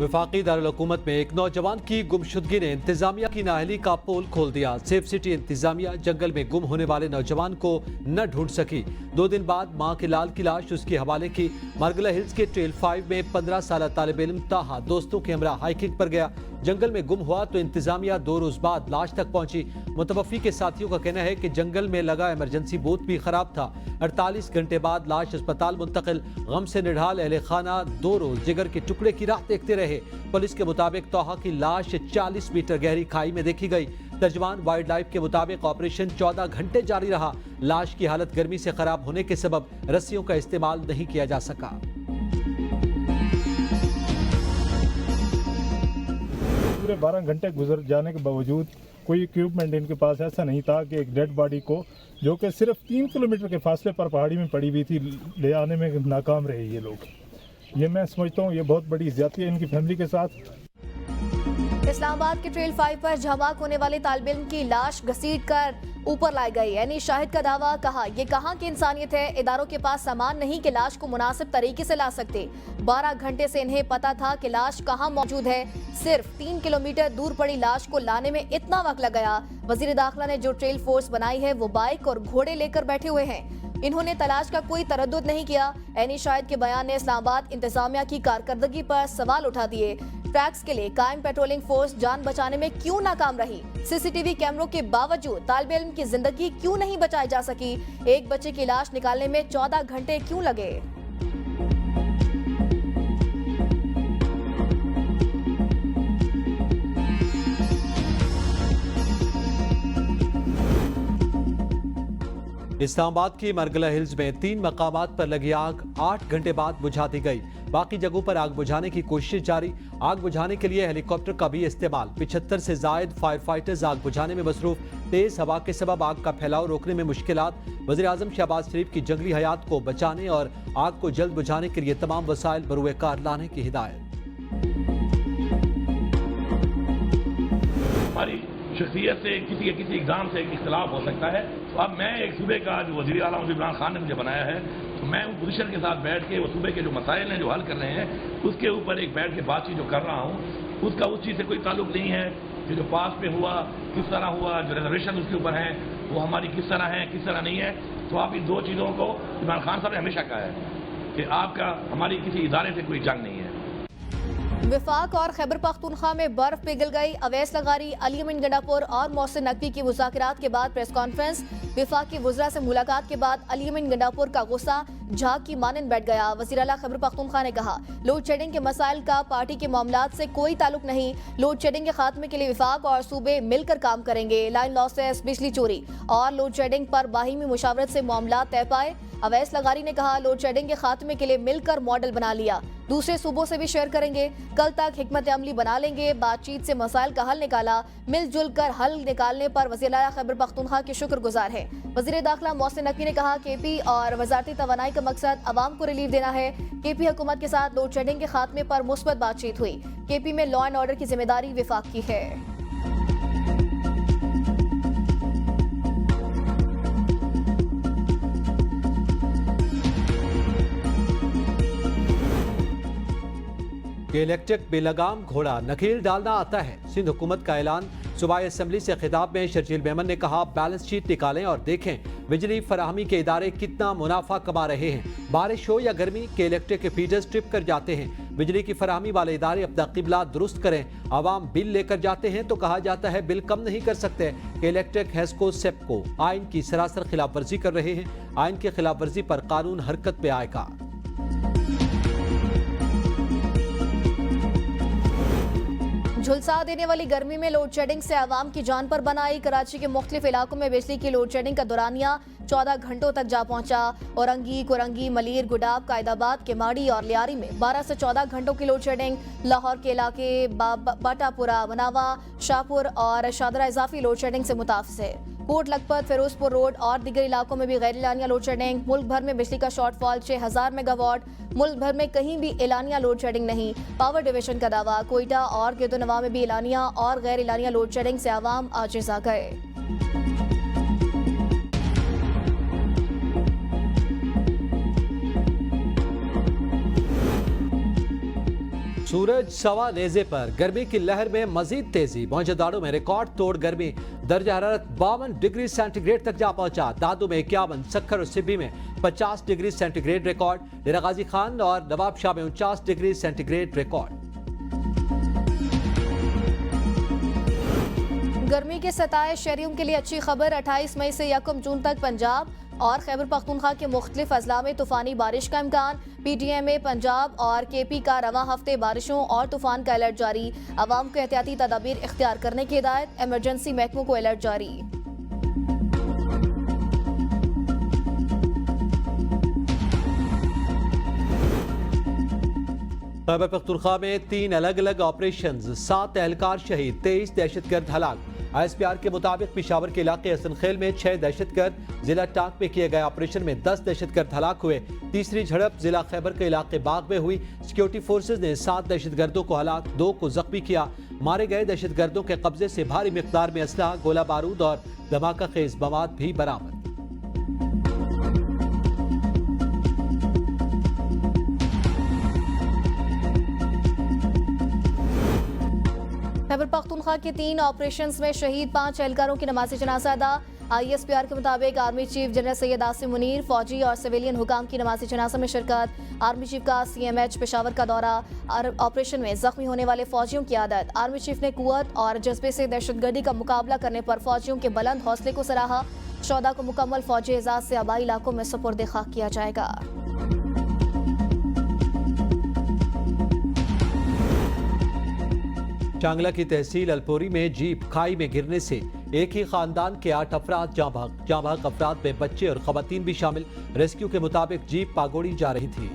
वफाकी दारुल-हुकूमत में एक नौजवान की गुमशुदगी ने इंतजामिया की नाअहली का पोल खोल दिया। सेफ सिटी इंतजामिया जंगल में गुम होने वाले नौजवान को न ढूंढ सकी। 2 दिन बाद मां के लाल की लाश उसके हवाले की। मारगला हिल्स के ट्रेल 5 में 15 साल तालिब इल्म ताहा दोस्तों के हमरा हाइकिंग पर गया। जंगल में गुम हुआ तो इंतजामिया 2 रोज बाद लाश तक पहुंची। मुतवफ़ी के साथियों का कहना है कि जंगल में लगा इमरजेंसी बूथ भी खराब था। 48 घंटे बाद लाश अस्पताल मुंतकिल। गम से निढाल अहले खाना 2 रोज जिगर के टुकड़े की राह देखते रहे। पुलिस के मुताबिक तोहा की लाश 40 मीटर गहरी खाई में देखी गई। तर्जमान वाइल्ड लाइफ के मुताबिक ऑपरेशन 14 घंटे जारी रहा। लाश की हालत गर्मी से खराब होने के सबब रस्सियों का इस्तेमाल नहीं किया जा सका। पूरे 12 घंटे गुजर जाने के बावजूद कोई इक्विपमेंट इनके पास ऐसा नहीं था कि एक डेड बॉडी को, जो कि सिर्फ 3 किलोमीटर के फासले पर पहाड़ी में पड़ी हुई थी, ले आने में नाकाम रहे ये लोग। ये मैं समझता हूँ ये बहुत बड़ी ज्यादती है इनकी फैमिली के साथ। इस्लामाबाद के ट्रेल 5 पर झमाक होने वाले तालिब इल्म की लाश घसीट कर ऊपर लाई गई। यानी शाहिद का दावा, कहा ये कहाँ की इंसानियत है, इदारों के पास सामान नहीं कि लाश को मुनासिब तरीके से ला सकते। 12 घंटे से इन्हें पता था कि लाश कहाँ मौजूद है। सिर्फ 3 किलोमीटर दूर पड़ी लाश को लाने में इतना वक्त लग गया। वजीर दाखिला ने जो ट्रेल फोर्स बनाई है वो बाइक और घोड़े लेकर बैठे हुए हैं। इन्होंने तलाश का कोई तरद्दुद नहीं किया। एनी शाहिद के बयान ने इस्लामाबाद इंतजामिया की कारकर्दगी पर सवाल उठा दिए। ट्रैक्स के लिए कायम पेट्रोलिंग फोर्स जान बचाने में क्यों नाकाम रही? सीसीटीवी कैमरों के बावजूद तालिब इल्म की जिंदगी क्यों नहीं बचाई जा सकी? एक बच्चे की लाश निकालने में 14 घंटे क्यों लगे? इस्लामाबाद की मारगला हिल्स में 3 मकामात पर लगी आग 8 घंटे बाद बुझा दी गई। बाकी जगहों पर आग बुझाने की कोशिश जारी। आग बुझाने के लिए हेलीकॉप्टर का भी इस्तेमाल। 75 से जायद फायर फाइटर्स आग बुझाने में मसरूफ। तेज हवा के सबब आग का फैलाव रोकने में मुश्किलात। वज़ीर आज़म शहबाज शरीफ की जंगली हयात को बचाने और आग को जल्द बुझाने के लिए तमाम वसाइल बरूए कार लाने की हिदायत। शख्सियत से किसी एग्जाम से इख्तलाफ हो सकता है। तो अब मैं एक सूबे का जो वज़ीर आला इमरान खान ने मुझे बनाया है, तो मैं उन पोजीशन के साथ बैठ के वो सूबे के जो मसाइल हैं जो हल कर रहे हैं उसके ऊपर एक बैठ के बातचीत जो कर रहा हूँ, उसका उस चीज़ से कोई ताल्लुक नहीं है कि जो पास में हुआ किस तरह हुआ, जो रिजर्वेशन उसके ऊपर है वो हमारी किस तरह है किस तरह नहीं है। तो आप इन 2 चीज़ों को इमरान खान साहब ने हमेशा कहा है कि आपका हमारी किसी इदारे से कोई जंग नहीं है। विफाक और खैबर पख्तूनख्वा में बर्फ पिघल गई। अवैस लगारी, अली अमीन गंडापुर और मोहसिन नकवी की मुज़ाकरात के बाद प्रेस कॉन्फ्रेंस। विफाक की वज़रा से मुलाकात के बाद अली अमीन गंडापुर का गुस्सा झाग की मानन बैठ गया। वज़ीर आला खैबर पख्तूनख्वा ने कहा, लोड शेडिंग के मसाइल का पार्टी के मामलात से कोई ताल्लुक नहीं। लोड शेडिंग के खात्मे के लिए विफाक और सूबे मिलकर काम करेंगे। लाइन लॉसेस, बिजली चोरी और लोड शेडिंग पर बाहिमी मुशावरत से मामला तय पाए। अवैस लगारी ने कहा, लोड शेडिंग के खात्मे के लिए मिलकर मॉडल बना लिया, दूसरे सूबों से भी शेयर करेंगे। कल तक हिकमत अमली बना लेंगे। बातचीत से मसाइल का हल निकाला। मिलजुल कर हल निकालने पर वज़ीर आला खैबर पख्तूनख्वा के शुक्रगुजार है। वज़ीर दाखिला मोहसिन नकवी ने कहा, केपी और वजारती तवानाई का मकसद अवाम को रिलीफ देना है। केपी हुकूमत के साथ लोड शेडिंग के खात्मे पर मुस्बत बातचीत हुई। केपी में लॉ एंड ऑर्डर की जिम्मेदारी विफाक की है। इलेक्ट्रिक बेलगाम घोड़ा नकेल डालना आता है। सिंध हुकूमत का ऐलान। सूबाई असम्बली से खिताब में शर्जील मेमन ने कहा, बैलेंस शीट निकालें और देखें बिजली फराहमी के इदारे कितना मुनाफा कमा रहे हैं। बारिश हो या गर्मी के इलेक्ट्रिक फीडर्स ट्रिप कर जाते हैं। बिजली की फराहमी वाले इदारे अपना किबला दुरुस्त करें। आवाम बिल लेकर जाते हैं तो कहा जाता है बिल कम नहीं कर सकते। कि इलेक्ट्रिक हेस्को सेप्को आइन की सरासर खिलाफ वर्जी कर रहे हैं। आइन की खिलाफ वर्जी पर कानून हरकत पे आएगा। झुलसा देने वाली गर्मी में लोड शेडिंग से आवाम की जान पर बनाई। कराची के मुख्तलिफ इलाकों में बिजली की लोड शेडिंग का दौरानिया 14 घंटों तक जा पहुंचा। औरंगी, कुरंगी, मलीर, गुडाब, कायदाबाद, केमाड़ी और लियारी में 12 से 14 घंटों की लोड शेडिंग। लाहौर के इलाके बाटापुरा, मनावा, शाहपुर और शादरा इजाफी लोड शेडिंग से मुताफिज है। कोट लखपत, फिरोजपुर रोड और दीगर इलाकों में भी गैर एलानिया लोड शेडिंग। मुल्क भर में बिजली का शॉर्टफॉल 6000 मेगावाट। मुल्क भर में कहीं भी एलानिया लोड शेडिंग नहीं। पावर डिवीजन का दावा। कोयटा और गिरदोनवा में भी एलानिया और गैर एलानिया लोड शेडिंग से आवाम आजिज़ आ गए। सूरज सवा नेजे पर गर्मी की लहर में मजीद तेजी। मौजदाड़ों में रिकॉर्ड तोड़ गर्मी। दर्जा हरारत 52 डिग्री सेंटीग्रेड तक जा पहुंचा। दादू में 51, सक्खर और सिब्बी में 50 डिग्री सेंटीग्रेड रिकॉर्ड। डेरा गाजी खान और नवाबशाह में 49 डिग्री सेंटीग्रेड रिकॉर्ड। गर्मी के सताए शहरियों के लिए अच्छी खबर। 28 मई से 1 जून तक पंजाब और खैबर पख्तूनख्वा के मुख्तलिफ अजला में तूफानी बारिश का इम्कान। PTM में पंजाब और KP का रवां हफ्ते बारिशों और तूफान का अलर्ट जारी। अवाम को एहतियाती तदाबीर इख्तियार करने की हिदायत। इमरजेंसी महकमों को अलर्ट जारी। खैबर पख्तूनख्वा में 3 अलग अलग ऑपरेशन, 7 एहलकार शहीद, 23 दहशतगर्द हलाक। ISPR के मुताबिक पिशावर के इलाके हसनखेल में 6 दहशतगर्द, जिला टाक में किए गए ऑपरेशन में 10 दहशतगर्द हलाक हुए। तीसरी झड़प जिला खैबर के इलाके बाग में हुई। सिक्योरिटी फोर्सेज ने 7 दहशतगर्दों को हलाक, 2 को जख्मी किया। मारे गए दहशतगर्दों के कब्जे से भारी मिकदार में असलहा, गोला बारूद और धमाका खेज मवाद भी बरामद। खैबर पख्तूनख्वा के 3 ऑपरेशंस में शहीद 5 एहलकारों की नमाज़ी जनाजा अदा। ISPR के मुताबिक army chief general Syed Asim Munir, फौजी और सिविलियन हुकाम की नमाज़ी जनाजा में शिरकत। आर्मी चीफ का CMH पेशावर का दौरा। ऑपरेशन में जख्मी होने वाले फौजियों की आदत। आर्मी चीफ ने कुव्वत और जज्बे से दहशतगर्दी का मुकाबला करने पर फौजियों के बुलंद हौसले को सराहा। शोहदा को मुकम्मल फौजी एजाज से आबाई इलाकों में सुपुर्द खाक किया जाएगा। चांगला की तहसील अलपोरी में जीप खाई में गिरने से एक ही खानदान के 8 अफराद जाँ भाग अफराद में बच्चे और खवातीन भी शामिल। रेस्क्यू के मुताबिक जीप पागोड़ी जा रही थी।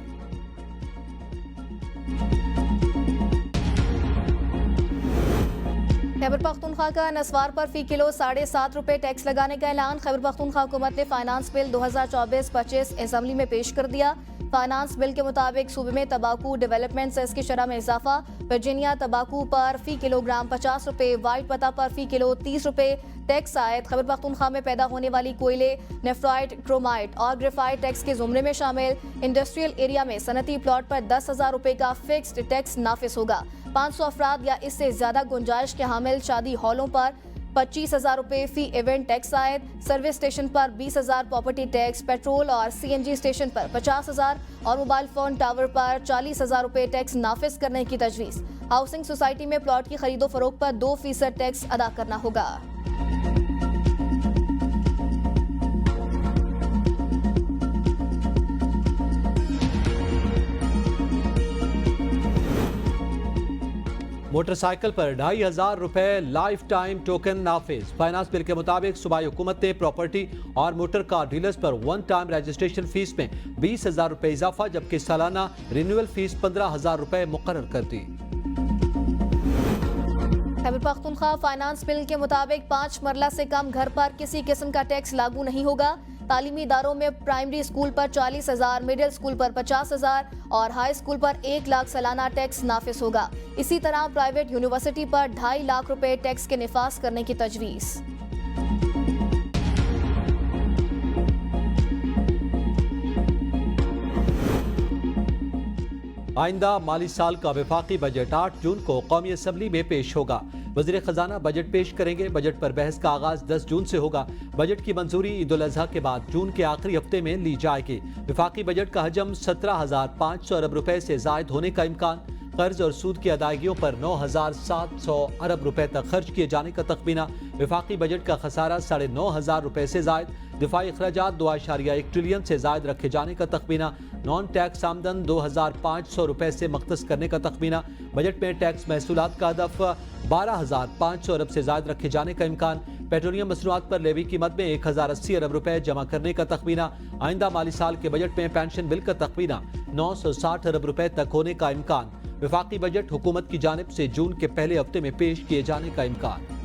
खैबर पख्तूनख्वा का नस्वार पर फी किलो 7.5 रुपए टैक्स लगाने का ऐलान। खैबर पख्तूनख्वा हुकूमत ने फाइनेंस बिल 2024-25 असेंबली में पेश कर दिया। फाइनेंस बिल के मुताबिक सूबे में तंबाकू डेवलपमेंट सेस की शरह में इजाफा। वर्जीनिया तंबाकू पर फी किलोग्राम 50 रुपए, वाइट पता पर फी किलो 30 रुपए टैक्स आयद। खैबर पख्तूनख्वा में पैदा होने वाली कोयले, नेफ्राइट, क्रोमाइट और ग्रेफाइट टैक्स के जुमरे में शामिल। इंडस्ट्रियल एरिया में सनती प्लॉट पर 10,000 रुपए का फिक्स्ड टैक्स नाफिज होगा। 500 अफराद या इससे ज्यादा गुंजाइश के हामिल शादी हॉलों पर 25,000 रुपए फी इवेंट टैक्स आयद। सर्विस स्टेशन पर 20,000 प्रॉपर्टी टैक्स, पेट्रोल और CNG स्टेशन पर 50,000 और मोबाइल फोन टावर पर 40,000 रुपए टैक्स नाफिज करने की तजवीज़। हाउसिंग सोसाइटी में प्लॉट की खरीदो फरोख्त पर 2% टैक्स अदा करना होगा। मोटरसाइकिल पर 2,500 रुपए लाइफ टाइम टोकन नाफिज। फाइनेंस बिल के मुताबिक सूबाई हुकूमत ने प्रॉपर्टी और मोटर कार डीलर्स पर 1 टाइम रजिस्ट्रेशन फीस में 20,000 रुपए इजाफा, जबकि सालाना रिन्यूअल फीस 15,000 रुपए मुकर्रर कर दी। खैबर पख्तूनख्वा फाइनेंस बिल के मुताबिक 5 मरला से कम घर पर किसी किस्म का टैक्स लागू नहीं होगा। तालीमी इदारों में प्राइमरी स्कूल पर 40,000, मिडिल स्कूल पर 50,000 और हाई स्कूल पर 1 लाख सालाना टैक्स नाफिज होगा। इसी तरह प्राइवेट यूनिवर्सिटी पर 2.5 लाख रुपए टैक्स के निफाज करने की तजवीज़। आइंदा माली साल का वफाकी बजट 8 जून को कौमी असम्बली में पेश होगा। वज़ीर खजाना बजट पेश करेंगे। बजट पर बहस का आगाज 10 जून से होगा। बजट की मंजूरी ईद उल अजहा के बाद जून के आखिरी हफ्ते में ली जाएगी। वफाकी बजट का हजम 17,500 अरब रुपए से जायद होने का इम्कान। कर्ज और सूद की अदायगियों पर 9,700 अरब रुपए तक खर्च किए जाने का तखमीना। वफाकी बजट का खसारा 9,500 रुपए से जायद। दिफाई अखराजात 2.1 ट्रिलियन से जायद रखे जाने का तखमीना। नॉन टैक्स आमदन 2,500 रुपए से मख्तस करने का तखमीना। बजट में टैक्स महसूलात का हदफ 12,500 अरब से जायद रखे जाने का इम्कान। पेट्रोलियम मसनूआत पर लेवी कीमत में 1,080 अरब रुपए जमा करने का तखमीना। आइंदा माली साल के बजट में पेंशन बिल का तखमीना 960 अरब रुपए तक होने का इम्कान। वफाकी बजट हुकूमत की जानिब से जून के पहले हफ्ते में पेश किए जाने का इम्कान।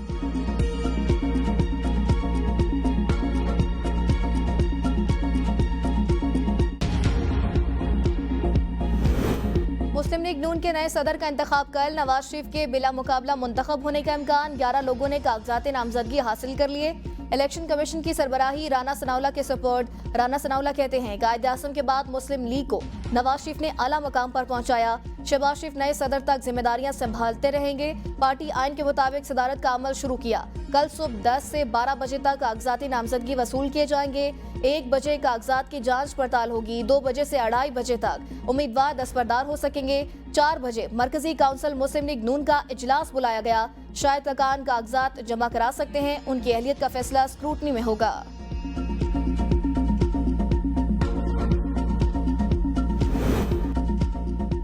मुस्लिम लीग नून के नए सदर का इंतखाब कल। नवाज शरीफ के बिला मुकाबला मुंतखब होने का इम्कान। 11 लोगों ने कागजात नामजदगी हासिल कर लिए। इलेक्शन कमीशन की सरबराही राना सनाउल्लाह के सपोर्ट। राना सनाउल्लाह कहते हैं कायद आज़म के बाद मुस्लिम लीग को नवाज शरीफ ने आला मकाम पर पहुंचाया। शहबाज शरीफ नए सदर तक जिम्मेदारियां संभालते रहेंगे। पार्टी आइन के मुताबिक सदारत का अमल शुरू किया। कल सुबह 10 से 12 बजे तक कागजाती नामजदगी वसूल किए जाएंगे। 1 बजे कागजात की जांच पड़ताल होगी। 2 बजे से 2:30 बजे तक उम्मीदवार दस्तबरदार हो सकेंगे। 4 बजे मरकजी काउंसिल मुस्लिम लीग नून का इजलास बुलाया गया। शायद ककान कागजात जमा करा सकते हैं। उनकी अहलियत का फैसला स्क्रूटनी में होगा।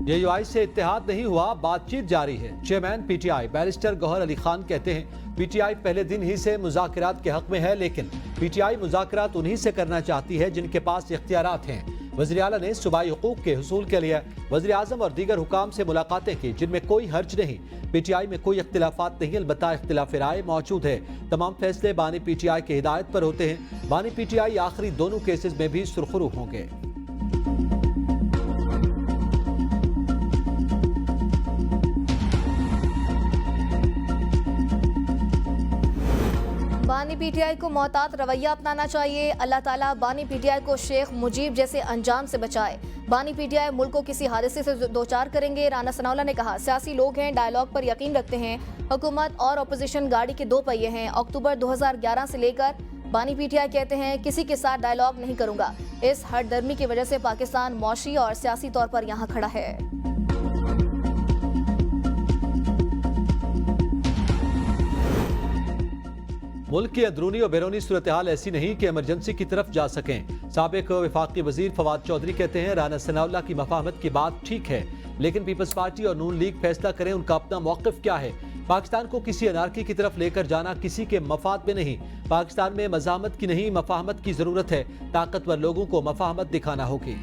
जेयूआई से इत्तेहाद नहीं हुआ, बातचीत जारी है। Chairman PTI barrister Gohar Ali Khan कहते हैं पीटीआई पहले दिन ही से मुज़ाकरात के हक में है, लेकिन पीटीआई मुज़ाकरात उन्हीं से करना चाहती है जिनके पास इख्तियारात हैं। वज़ीर आला ने सूबाई हुकूक के हुसूल के लिए वज़ीर आज़म और दीगर हुकाम से मुलाकातें की, जिनमें कोई हर्ज नहीं। पीटीआई में कोई इख्तिलाफात नहीं, अलबत्ता इख्तिलाफ राय मौजूद है। तमाम फैसले बानी पीटीआई की हिदायत पर होते हैं। बानी पीटीआई आखिरी दोनों केसेस में भी सुरखरू होंगे। बानी पीटीआई को मोहतात रवैया अपनाना चाहिए। अल्लाह ताला बानी पीटीआई को शेख मुजीब जैसे अंजाम से बचाए। बानी पीटीआई मुल्क को किसी हादसे से दोचार करेंगे। राना सनाउल्लाह ने कहा सियासी लोग हैं, डायलॉग पर यकीन रखते हैं। हुकूमत और अपोजिशन गाड़ी के 2 पहिए हैं। अक्टूबर 2011 से लेकर बानी पीटीआई कहते हैं किसी के साथ डायलॉग नहीं करूंगा। इस हठधर्मी की वजह से पाकिस्तान मौशी और सियासी तौर पर यहाँ खड़ा है। मुल्क की अंदरूनी और बैरूनी सूरत हाल ऐसी नहीं कि इमरजेंसी की तरफ जा सकें। साबिक वफाकी वजीर फवाद चौधरी कहते हैं राना सनाउल्लाह की मफाहमत की बात ठीक है, लेकिन पीपल्स पार्टी और नून लीग फैसला करें उनका अपना मौक़िफ़ क्या है। पाकिस्तान को किसी अनारकी की तरफ लेकर जाना किसी के मफाद में नहीं। पाकिस्तान में मज़ामत की नहीं, मफाहमत की ज़रूरत है। ताकतवर लोगों को मफाहमत दिखाना होगी।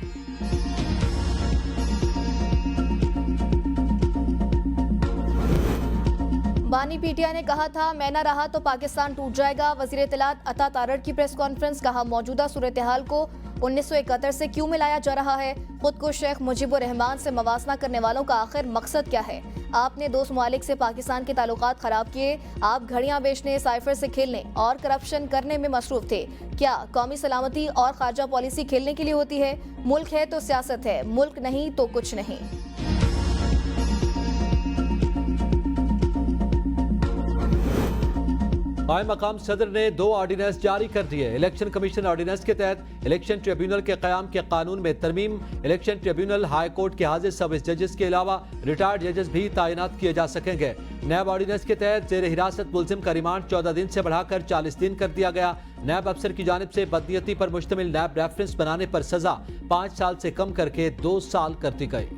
बानी पीटीआई ने कहा था मैं न रहा तो पाकिस्तान टूट जाएगा। वज़ीर इत्तलात अता तारड़ की प्रेस कॉन्फ्रेंस, कहा मौजूदा सूरत हाल को 1971 से क्यों मिलाया जा रहा है। खुद को शेख मुजीबुर रहमान से मवासना करने वालों का आखिर मकसद क्या है। आपने 2 ममालिक से पाकिस्तान के ताल्लुकात खराब किए। आप घड़ियां बेचने, साइफर से खेलने और करप्शन करने में मसरूफ थे। क्या कौमी सलामती और खारजा पॉलिसी खेलने के लिए होती है? मुल्क है तो सियासत है, मुल्क नहीं तो कुछ नहीं। कायम मकाम सदर ने 2 ऑर्डिनेंस जारी कर दिए। इलेक्शन कमीशन ऑर्डिनेंस के तहत इलेक्शन ट्रिब्यूनल के क़याम के कानून में तरमीम। इलेक्शन ट्रिब्यूनल हाई कोर्ट के हाजिर सर्विस जजेस के अलावा रिटायर्ड जजेस भी तैनात किए जा सकेंगे। नैब ऑर्डिनेंस के तहत जेर हिरासत मुलजिम का रिमांड 14 दिन से बढ़ाकर 40 दिन कर दिया गया। नैब अफसर की जानिब से बदनीयती पर मुश्तमिल नैब रेफरेंस बनाने पर सजा 5 साल से कम करके 2 साल कर दी गई।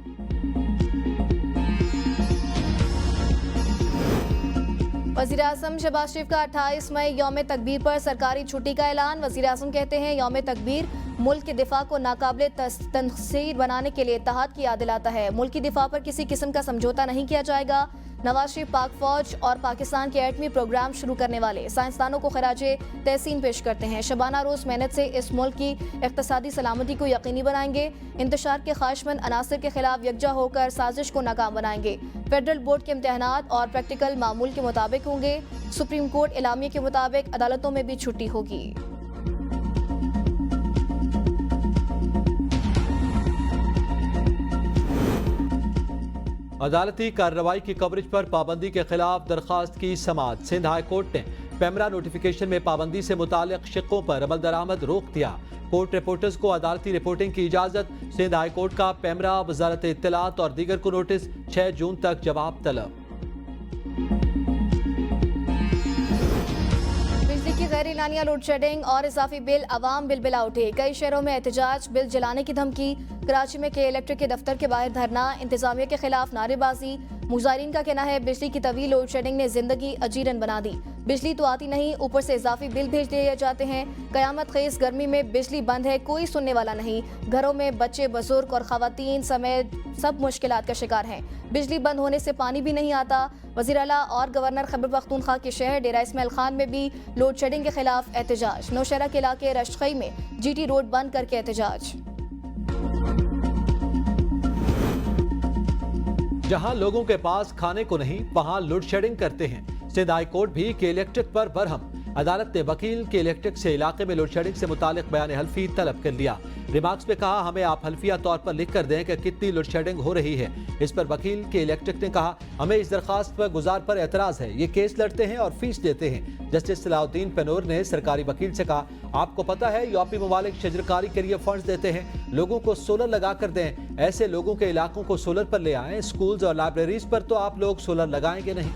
वज़ीर आज़म शहबाज शरीफ का 28 मई यौम तकबीर पर सरकारी छुट्टी का ऐलान। वज़ीर आज़म कहते हैं यौम तकबीर मुल्क के दिफा को नाकाबिल तनसीर बनाने के लिए इत्तेहाद की याद दिलाता है। मुल्क की दिफा पर किसी किस्म का समझौता नहीं किया जाएगा। नवाज शरीफ पाक फौज और पाकिस्तान के एटमी प्रोग्राम शुरू करने वाले साइंसदानों को खराजे तहसीन पेश करते हैं। शबाना रोज मेहनत से इस मुल्क की इक़्तिसादी सलामती को यकीनी बनाएंगे। इंतशार के ख्वाहिशमंद अनासर के खिलाफ यकजा होकर साजिश को नाकाम बनाएंगे। फेडरल बोर्ड के इम्तहानात और प्रैक्टिकल मामूल के मुताबिक होंगे। सुप्रीम कोर्ट एलामिया के मुताबिक अदालतों में भी छुट्टी होगी। अदालती कार्रवाई की कवरेज पर पाबंदी के खिलाफ दरखास्त की समाअत। सिंध हाई कोर्ट ने पैमरा नोटिफिकेशन में पाबंदी से मुताल्लिक शिक्कों पर अमल दरामद रोक दिया। कोर्ट रिपोर्टर्स को अदालती रिपोर्टिंग की इजाजत। सिंध हाई कोर्ट का पैमरा, वजारत इत्तलात और दीगर को नोटिस। 6 जून तक जवाब तलब। बिजली की गैर एलानिया लोड शेडिंग और इजाफी बिल, अवाम बिलबिला उठे। कई शहरों में एहतजाज, बिल जलाने की धमकी। कराची में के इलेक्ट्रिक के दफ्तर के बाहर धरना, इंतजामिया के खिलाफ नारेबाजी। मुजाहिरीन का कहना है बिजली की तवील लोड शेडिंग ने जिंदगी अजीरन बना दी। बिजली तो आती नहीं, ऊपर से इजाफी बिल भेज दिए जाते हैं। कयामत खेज गर्मी में बिजली बंद है, कोई सुनने वाला नहीं। घरों में बच्चे, बुजुर्ग और खवातीन समेत सब मुश्किलात का शिकार हैं। बिजली बंद होने से पानी भी नहीं आता। वज़ीर आला और गवर्नर खैबर पख्तूनख्वा के शहर डेरा इस्माइल खान में भी लोड शेडिंग के खिलाफ एहतजाज। नौशहरा के इलाके रशखई में GT रोड बंद करके एहतजाज। जहां लोगों के पास खाने को नहीं, वहां लोड शेडिंग करते हैं। सिंध हाई कोर्ट भी के इलेक्ट्रिक पर बरहम। अदालत ने वकील के इलेक्ट्रिक से इलाके में लोड शेडिंग से मुतालिक बयान हल्फी तलब कर लिया। रिमार्क्स में कहा, हमें आप हल्फिया तौर पर लिख कर दें कि कितनी लोड शेडिंग हो रही है। इस पर वकील के इलेक्ट्रिक ने कहा, हमें इस दरखास्त पर गुजार पर एतराज है, ये केस लड़ते हैं और फीस देते हैं। जस्टिस सलाउद्दीन पेनोर ने सरकारी वकील से कहा, आपको पता है यूरोपीय ममालिक शजरकारी के लिए फंड्स देते हैं, लोगों को सोलर लगा कर दें। ऐसे लोगों के इलाकों को सोलर पर ले आएं। स्कूल्स और लाइब्रेरीज पर तो आप लोग सोलर लगाएंगे नहीं।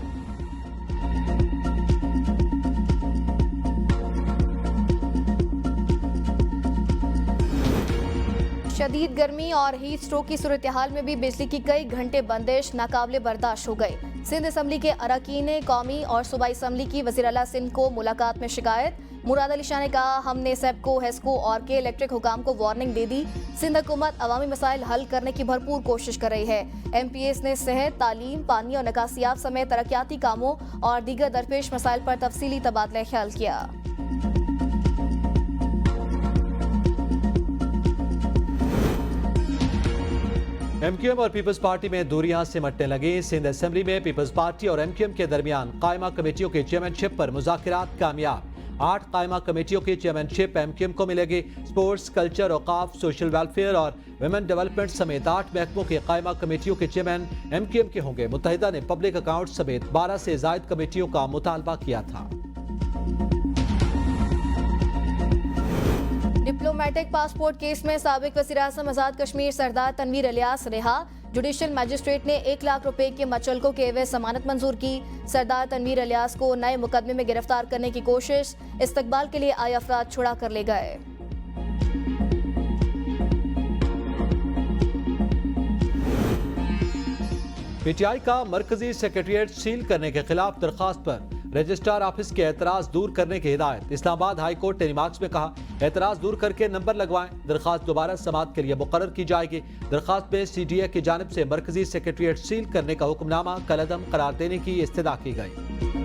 शदीद गर्मी और हीट स्ट्रोक की सूरत हाल में भी बिजली की कई घंटे बंदिश नाकाबिले बर्दाश्त हो गई। सिंध असम्बली के अरकान कौमी और सूबाई असम्बली की वज़ीर आला सिंध को मुलाकात में शिकायत। मुराद अली शाह ने कहा, हमने सेप्को, हेस्को और के इलेक्ट्रिक हुकाम को वार्निंग दे दी। सिंध हुकूमत अवामी मसाइल हल करने की भरपूर कोशिश कर रही है। MPS ने सेहत, तालीम, पानी और निकासियाब समेत तरक्याती कामों और दीगर दरपेश मसाइल पर तफसीली तबादला ख्याल किया। MQM और पीपल्स पार्टी में दूरियां सिमटने लगी। सिंध असेंबली में पीपल्स पार्टी और MQM के दरमियान कायमा कमेटियों के चेयरमैनशिप पर मुज़ाकरात कामयाब। 8 कायमा कमेटियों की चेयरमैनशिप MQM को मिलेगी। स्पोर्ट्स, कल्चर, औकाफ, सोशल वेलफेयर और वुमेन डेवलपमेंट समेत 8 महकमों के कायमा कमेटियों के चेयरमैन MQM के होंगे। मुत्तहिदा ने पब्लिक अकाउंट समेत 12 से ज़ायद कमेटियों का मुतालबा किया था। डिप्लोमेटिक पासपोर्ट केस में साबिक वज़ीर-ए-आज़म आज़ाद कश्मीर सरदार तनवीर इलियास रिहा। जुडिशल मजिस्ट्रेट ने 1 लाख रुपए के मचलकों के एवज जमानत मंजूर की। सरदार तनवीर इलियास को नए मुकदमे में गिरफ्तार करने की कोशिश। इस्तकबाल के लिए आए अफराद छुड़ा कर ले गए। PTI का मरकजी सेक्रेटरिएट सील करने के खिलाफ दरखास्त पर रजिस्ट्रार ऑफिस के एतराज दूर करने की हिदायत। इस्लामाबाद हाई कोर्ट ने रिमार्क्स में कहा, एतराज दूर करके नंबर लगवाएं। दरखास्त दोबारा समाअत के लिए मुकर्रर की जाएगी। दरखास्त में CDA की जानिब से मरकजी सेक्रेटरिएट सील करने का हुक्मनामा कलअदम करार देने की इस्तदा की गई।